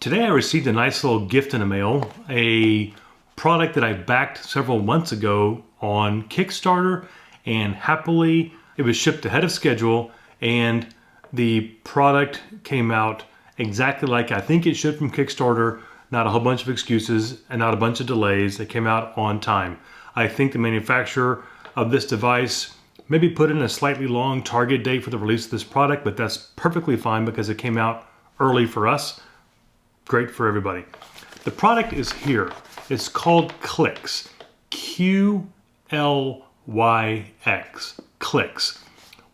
Today I received a nice little gift in the mail, a product that I backed several months ago on Kickstarter, and happily it was shipped ahead of schedule and the product came out exactly like I think it should from Kickstarter. Not a whole bunch of excuses and not a bunch of delays. It came out on time. I think the manufacturer of this device maybe put in a slightly long target date for the release of this product, but that's perfectly fine because it came out early for us. Great for everybody. The product is here. It's called QLYX. QLYX. QLYX.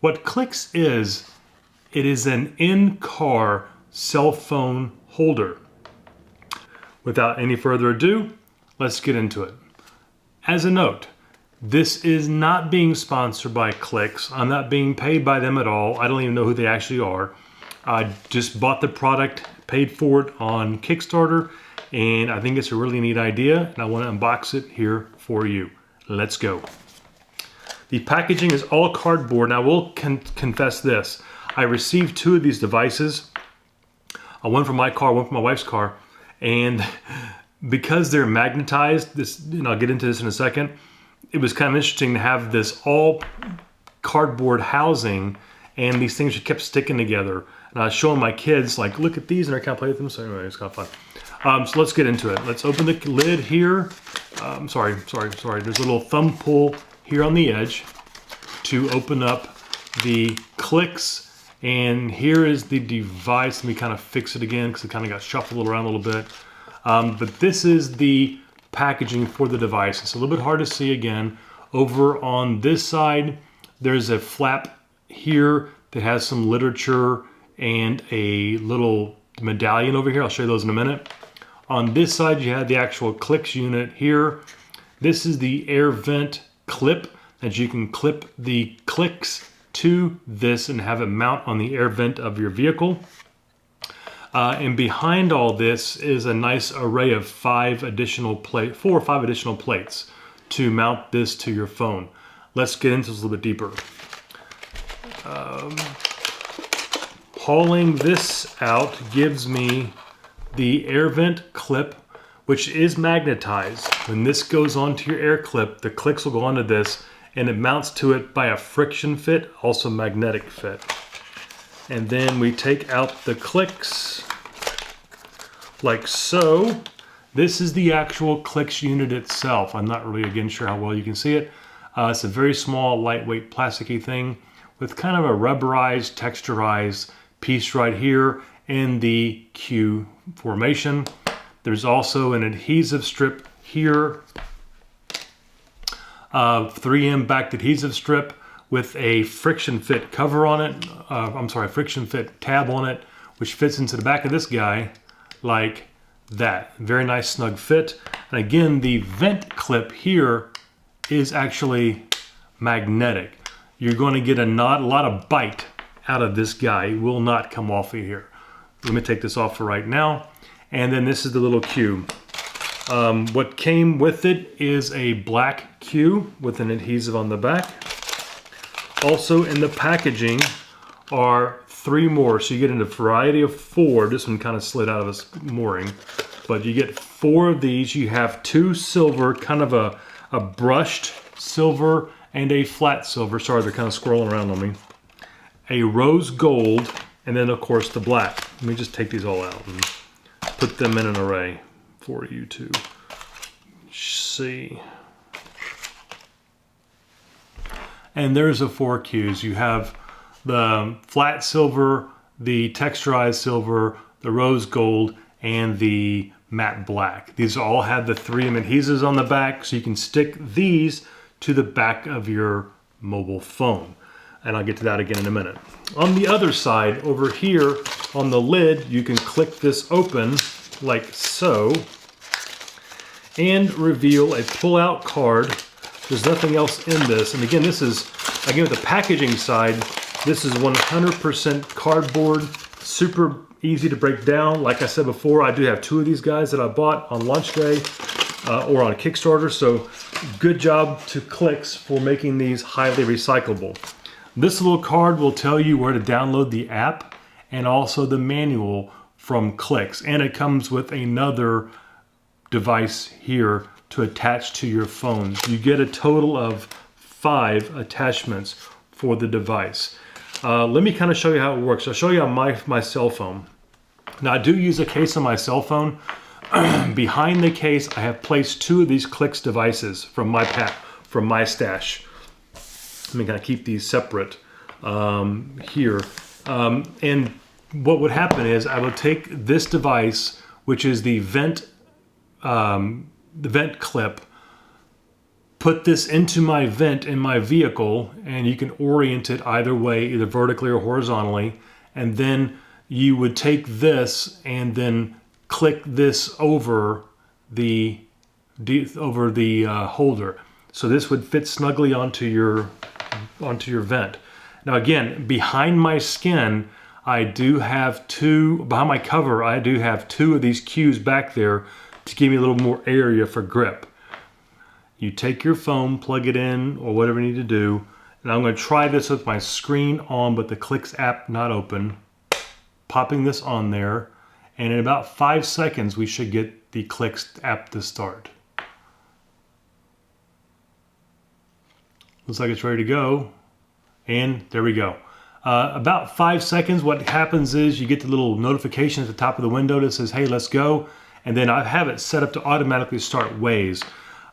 What QLYX is, it is an in-car cell phone holder. Without any further ado, let's get into it. As a note, this is not being sponsored by QLYX. I'm not being paid by them at all. I don't even know who they actually are. I just bought the product, paid for it on Kickstarter, and I think it's a really neat idea, and I want to unbox it here for you. Let's go. The packaging is all cardboard. Now, I will confess this. I received two of these devices, one for my car, one for my wife's car, and because they're magnetized, and I'll get into this in a second, it was kind of interesting to have this all cardboard housing, and these things just kept sticking together. And I was showing my kids, like, look at these, and I can't play with them. So anyway, it's kind of fun. So let's get into it. Let's open the lid here. Sorry. There's a little thumb pull here on the edge to open up the QLYX. And here is the device. Let me kind of fix it again because it kind of got shuffled around a little bit. But this is the packaging for the device. It's a little bit hard to see again. Over on this side, there's a flap here that has some literature and a little medallion over here. I'll show you those in a minute. On this side, you have the actual QLYX unit here. This is the air vent clip that you can clip the QLYX to this and have it mount on the air vent of your vehicle. And behind all this is a nice array of 4 or 5 additional plates to mount this to your phone. Let's get into this a little bit deeper. Hauling this out gives me the air vent clip, which is magnetized. When this goes onto your air clip, the QLYX will go onto this and it mounts to it by a friction fit, also magnetic fit. And then we take out the QLYX like so. This is the actual QLYX unit itself. I'm not really, again, sure how well you can see it. It's a very small, lightweight, plasticky thing with kind of a rubberized, texturized piece right here in the Q formation. There's also an adhesive strip here, 3M backed adhesive strip with a friction fit cover on it. Friction fit tab on it, which fits into the back of this guy like that. Very nice snug fit. And again, the vent clip here is actually magnetic. You're going to get a lot of bite out of this guy. It will not come off of here. Let me take this off for right now. And then this is the little Q. What came with it is a black Q with an adhesive on the back. Also in the packaging are 3 more. So you get in a variety of 4. This one kind of slid out of its mooring. But you get 4 of these. You have 2 silver, kind of a brushed silver and a flat silver. Sorry, they're kind of squirreling around on me. A rose gold, and then of course the black. Let me just take these all out and put them in an array for you to see. And there's the 4 Qs. You have the flat silver, the texturized silver, the rose gold, and the matte black. These all have the 3M adhesives on the back, so you can stick these to the back of your mobile phone. And I'll get to that again in a minute. On the other side, over here on the lid, you can click this open like so and reveal a pull-out card. There's nothing else in this. And again, this is, with the packaging side, this is 100% cardboard, super easy to break down. Like I said before, I do have 2 of these guys that I bought on launch day or on Kickstarter. So good job to QLYX for making these highly recyclable. This little card will tell you where to download the app and also the manual from QLYX, and it comes with another device here to attach to your phone. You get a total of 5 attachments for the device. Let me kind of show you how it works. I'll show you on my cell phone. Now I do use a case on my cell phone. Behind the case, I have placed 2 of these QLYX devices from my pack, from my stash. Let me kind of keep these separate here. And what would happen is I would take this device, which is the vent clip, put this into my vent in my vehicle, and you can orient it either way, either vertically or horizontally. And then you would take this and then click this over the holder. So this would fit snugly onto your vent. Now again, behind my skin, I do have 2, behind my cover, I do have 2 of these Qs back there to give me a little more area for grip. You take your phone, plug it in, or whatever you need to do, and I'm going to try this with my screen on but the QLYX app not open, popping this on there, and in about 5 seconds we should get the QLYX app to start. Looks like it's ready to go, and there we go. About 5 seconds, what happens is you get the little notification at the top of the window that says, hey, let's go, and then I have it set up to automatically start Waze.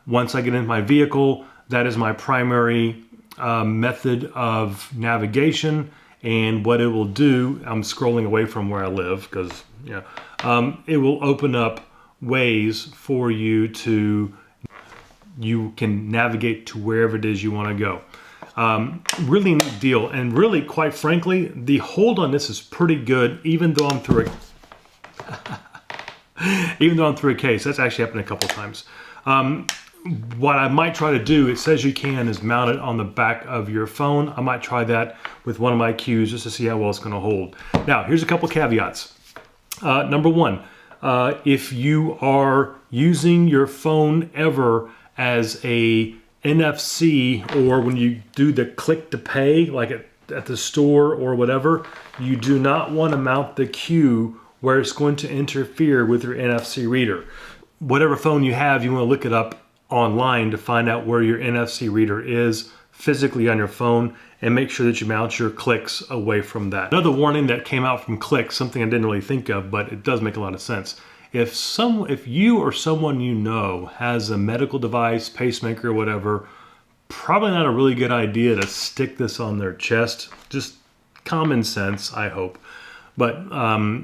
Once I get into my vehicle, that is my primary method of navigation, and what it will do, I'm scrolling away from where I live because it will open up Waze for you to, you can navigate to wherever it is you want to go. Really neat deal, and really, quite frankly, the hold on this is pretty good, even though I'm through a case. That's actually happened a couple times. What I might try to do, it says you can, is mount it on the back of your phone. I might try that with one of my Qs just to see how well it's going to hold. Now, here's a couple caveats. Number 1, if you are using your phone ever as a NFC, or when you do the click to pay, like at the store or whatever, you do not want to mount the Q where it's going to interfere with your NFC reader. Whatever phone you have, you want to look it up online to find out where your NFC reader is physically on your phone, and make sure that you mount your QLYX away from that. Another warning that came out from QLYX, something I didn't really think of, but it does make a lot of sense. If you or someone you know has a medical device, pacemaker or whatever, probably not a really good idea to stick this on their chest. Just common sense, I hope. But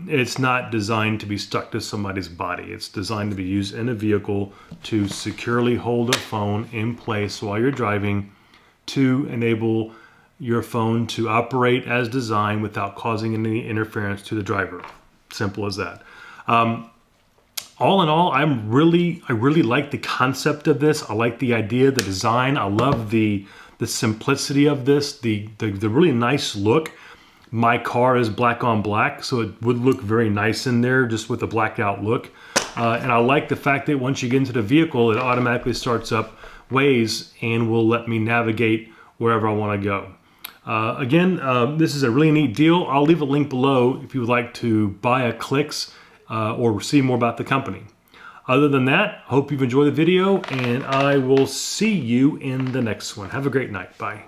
it's not designed to be stuck to somebody's body. It's designed to be used in a vehicle to securely hold a phone in place while you're driving, to enable your phone to operate as designed without causing any interference to the driver. Simple as that. All in all, I really like the concept of this. I like the idea, the design. I love the simplicity of this, the really nice look. My car is black on black, so it would look very nice in there just with a blacked out look. And I like the fact that once you get into the vehicle, it automatically starts up Waze and will let me navigate wherever I want to go. Again, this is a really neat deal. I'll leave a link below if you would like to buy a QLYX or see more about the company. Other than that, hope you've enjoyed the video, and I will see you in the next one. Have a great night. Bye.